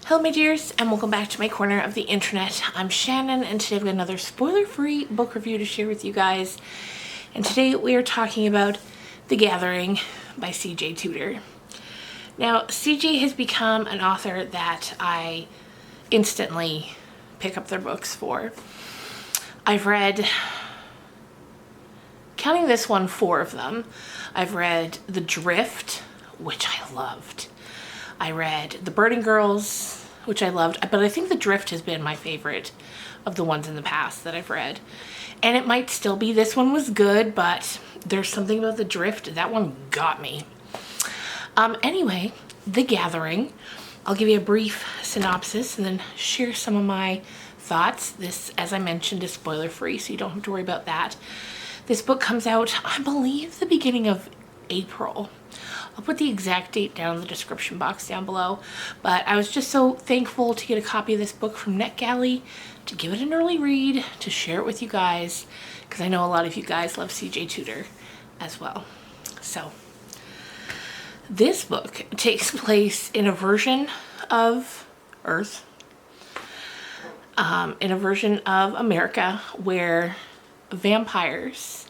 Hello my dears, and welcome back to my corner of the internet. I'm Shannon, and today I've got another spoiler-free book review to share with you guys. And today we are talking about The Gathering by C.J. Tudor. Now, C.J. has become an author that I instantly pick up their books for. I've read, counting this one, 4 of them. I've read The Drift, which I loved. I read The Birding Girls, which I loved, but I think The Drift has been my favorite of the ones in the past that I've read. And it might still be. This one was good, but there's something about The Drift, that one got me. Anyway, The Gathering. I'll give you a brief synopsis and then share some of my thoughts. This, as I mentioned, is spoiler-free, so you don't have to worry about that. This book comes out, I believe, the beginning of April. I'll put the exact date down in the description box down below, but I was just so thankful to get a copy of this book from NetGalley, to give it an early read, to share it with you guys, because I know a lot of you guys love C.J. Tudor as well. So, this book takes place in a version of Earth, in a version of America where vampires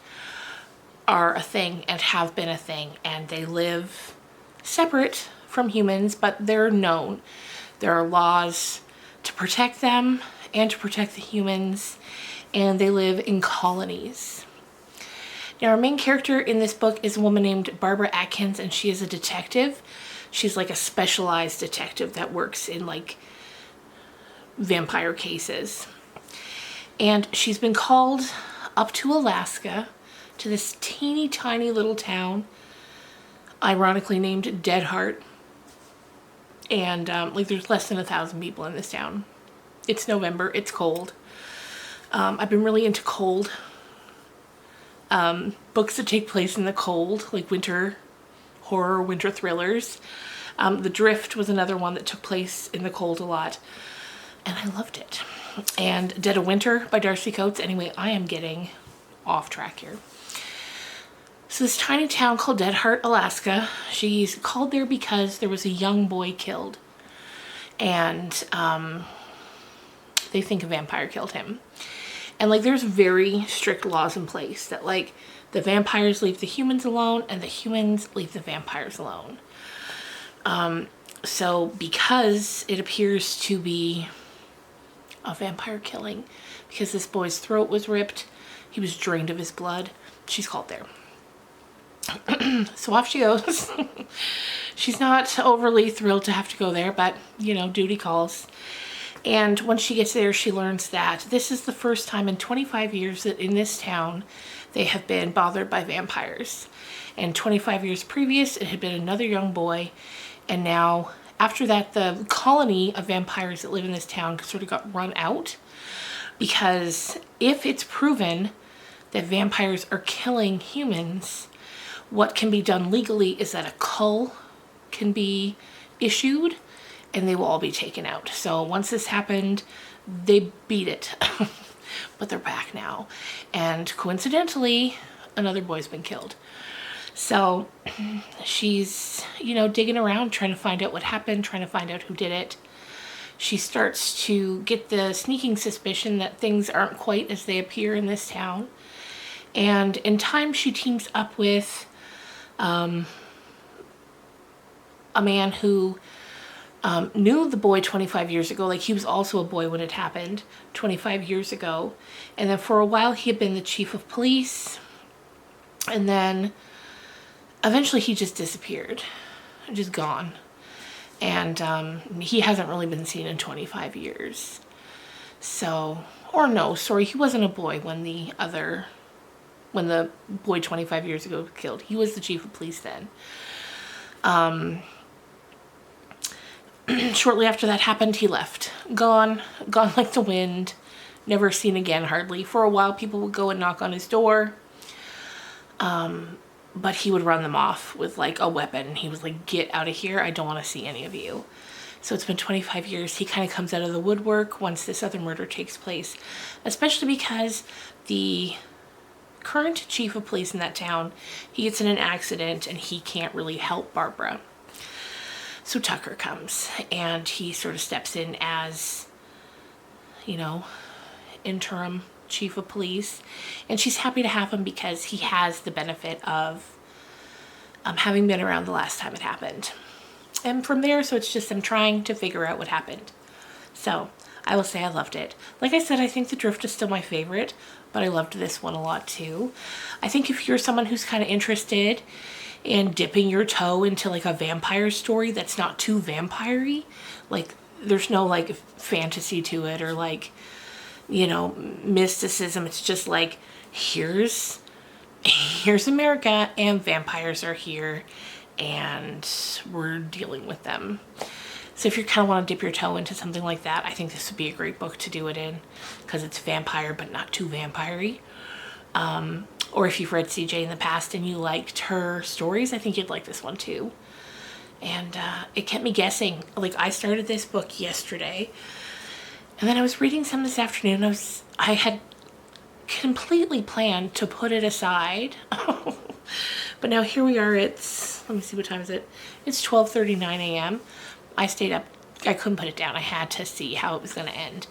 are a thing and have been a thing, and they live separate from humans, but they're known. There are laws to protect them and to protect the humans, and they live in colonies. Now, our main character in this book is a woman named Barbara Atkins, and she is a detective. She's like a specialized detective that works in like vampire cases. And she's been called up to Alaska, to this teeny tiny little town, ironically named Dead Heart. And like there's less than 1,000 people in this town. It's November, it's cold. I've been really into cold books that take place in the cold, like winter horror, winter thrillers. The Drift was another one that took place in the cold a lot, and I loved it. And Dead of Winter by Darcy Coates. Anyway, I am getting off track here. So this tiny town called Dead Heart, Alaska, she's called there because there was a young boy killed. And they think a vampire killed him. And like there's very strict laws in place that like the vampires leave the humans alone and the humans leave the vampires alone. So because it appears to be a vampire killing, because this boy's throat was ripped, he was drained of his blood, she's called there. So off she goes. She's not overly thrilled to have to go there, but you know, duty calls. And when she gets there, she learns that this is the first time in 25 years that in this town they have been bothered by vampires. And 25 years previous, it had been another young boy. And now, after that, the colony of vampires that live in this town sort of got run out. Because if it's proven that vampires are killing humans, what can be done legally is that a cull can be issued and they will all be taken out. So once this happened, they beat it, but they're back now. And coincidentally, another boy's been killed. So she's, you know, digging around, trying to find out what happened, trying to find out who did it. She starts to get the sneaking suspicion that things aren't quite as they appear in this town. And in time, she teams up with a man who knew the boy 25 years ago. Like he was also a boy when it happened 25 years ago. And then for a while he had been the chief of police. And then eventually he just disappeared, just gone. And he hasn't really been seen in 25 years. So, or no, sorry, he wasn't a boy when the boy 25 years ago was killed. He was the chief of police then. Shortly after that happened, he left. Gone like the wind. Never seen again, hardly. For a while, people would go and knock on his door. But he would run them off with like a weapon. He was like, get out of here. I don't want to see any of you. So it's been 25 years. He kind of comes out of the woodwork once this other murder takes place. Especially because the current chief of police in that town, he gets in an accident and he can't really help Barbara. So Tucker comes and he sort of steps in as, you know, interim chief of police, and she's happy to have him because he has the benefit of having been around the last time it happened. And from there, so it's just them trying to figure out what happened. So I will say I loved it. Like I said, I think The Drift is still my favorite, but I loved this one a lot too. I think if you're someone who's kind of interested in dipping your toe into like a vampire story that's not too vampire-y, like there's no like fantasy to it or like, you know, mysticism. It's just like, here's America and vampires are here and we're dealing with them. So if you kind of want to dip your toe into something like that, I think this would be a great book to do it in, because it's vampire but not too vampire-y. Or if you've read CJ in the past and you liked her stories, I think you'd like this one too. And it kept me guessing. Like, I started this book yesterday, and then I was reading some this afternoon. I had completely planned to put it aside. But now here we are. Let me see, what time is it? It's 12:39 a.m. I stayed up. I couldn't put it down. I had to see how it was going to end.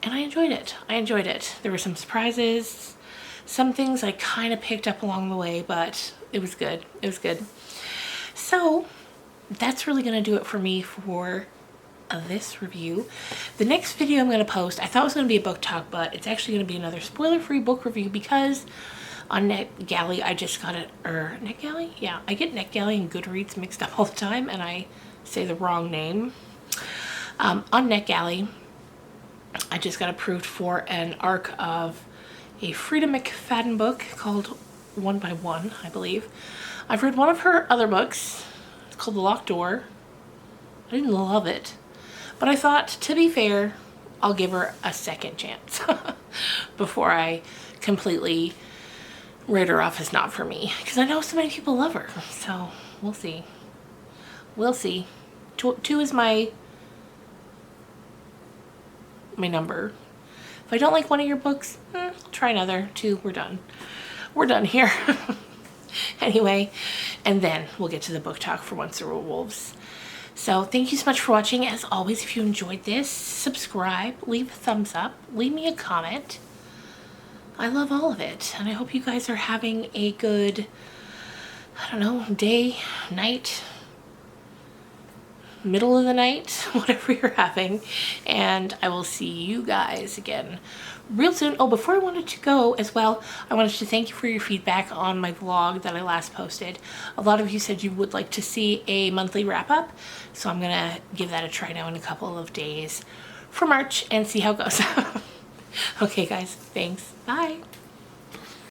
And I enjoyed it. There were some surprises. Some things I kind of picked up along the way, but it was good. So that's really going to do it for me for this review. The next video I'm going to post, I thought it was going to be a book talk, but it's actually going to be another spoiler-free book review, because on NetGalley I just got it, or NetGalley? Yeah, I get NetGalley and Goodreads mixed up all the time, and I say the wrong name. On NetGalley, I just got approved for an arc of a Frida McFadden book called One by One, I believe. I've read one of her other books. It's called The Locked Door. I didn't love it, but I thought, to be fair, I'll give her a second chance before I completely write her off as not for me, because I know so many people love her. So we'll see. Two is my number. If I don't like one of your books, I'll try another. 2, we're done here. Anyway, and then we'll get to the book talk for Once There Were Wolves. So thank you so much for watching. As always, if you enjoyed this, subscribe, leave a thumbs up, leave me a comment. I love all of it, and I hope you guys are having a good, I don't know, day, night, middle of the night, whatever you're having, and I will see you guys again real soon. Oh, before I wanted to go as well, I wanted to thank you for your feedback on my vlog that I last posted. A lot of you said you would like to see a monthly wrap-up, so I'm gonna give that a try now in a couple of days for March and see how it goes. Okay guys, thanks, bye.